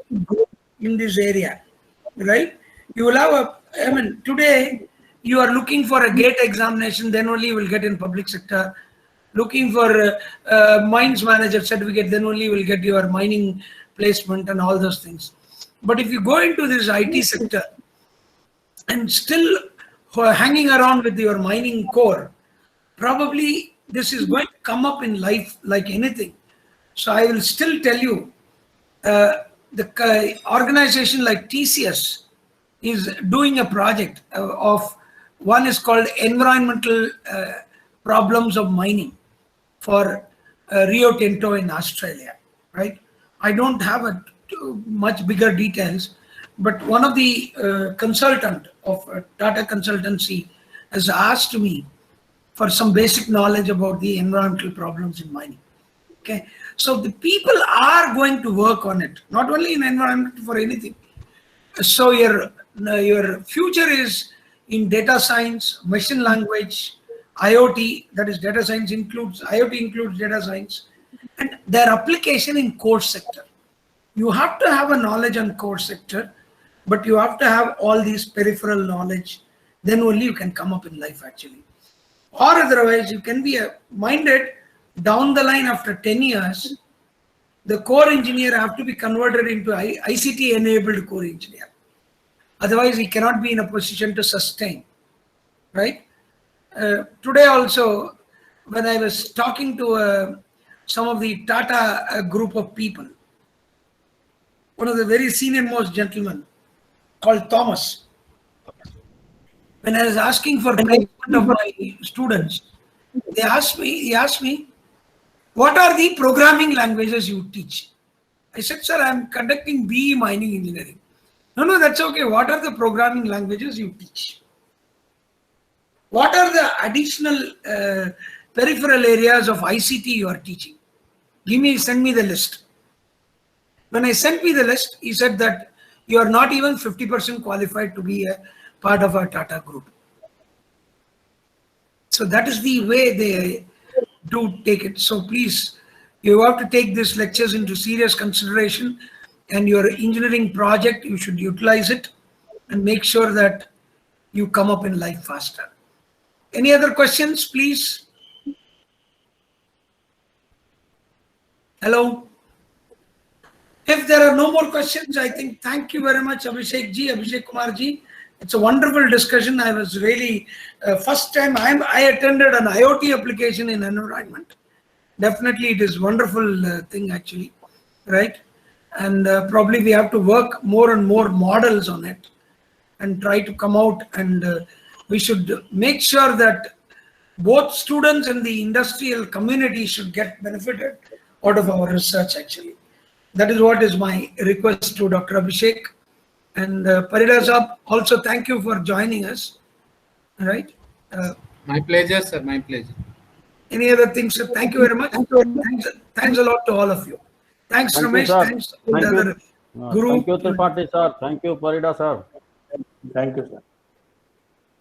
in this area, right? You will have I mean, today you are looking for a GATE examination, then only you will get in public sector. Looking for mines manager certificate, then only you will get your mining placement and all those things. But if you go into this IT sector and still hanging around with your mining core, probably this is going to come up in life like anything. So I will still tell you, the organization like TCS is doing a project of one is called environmental problems of mining for Rio Tinto in Australia, right? I don't have much bigger details, but one of the consultant of Tata Consultancy has asked me for some basic knowledge about the environmental problems in mining. Okay, so the people are going to work on it, not only in environment, for anything. So your future is in data science, machine language, IoT. That is, data science includes IoT, includes data science, and their application in core sector. You have to have a knowledge on core sector, but you have to have all these peripheral knowledge. Then only you can come up in life actually. Or otherwise, you can be minded down the line after 10 years, the core engineer have to be converted into ICT enabled core engineer. Otherwise, he cannot be in a position to sustain, right? Today also, when I was talking to some of the Tata group of people, one of the very senior most gentlemen called Thomas, when I was asking for placement of my students, he asked me, what are the programming languages you teach? I said, sir, I'm conducting BE mining engineering. No, that's okay. What are the programming languages you teach? What are the additional peripheral areas of ICT you are teaching? Send me the list. When I sent me the list, he said that you are not even 50% qualified to be a part of our Tata group. So that is the way they do take it. So please, you have to take these lectures into serious consideration, and your engineering project, you should utilize it and make sure that you come up in life faster. Any other questions, please? Hello? If there are no more questions, I think thank you very much, Abhishek Kumar ji. It's a wonderful discussion. I was really, first time I attended an IoT application in environment. Definitely it is wonderful thing actually, right? And probably we have to work more and more models on it and try to come out, and we should make sure that both students and the industrial community should get benefited out of our research actually. That is what is my request to Dr. Abhishek. And Parida Saab, also thank you for joining us. All right. My pleasure, sir. My pleasure. Any other things, sir? Thank you very much. Thanks a lot to all of you. Thanks, Ramesh. Thanks to the other guru. Thank you, Tripathi sir. Thank you, Parida sir. Thank you, sir.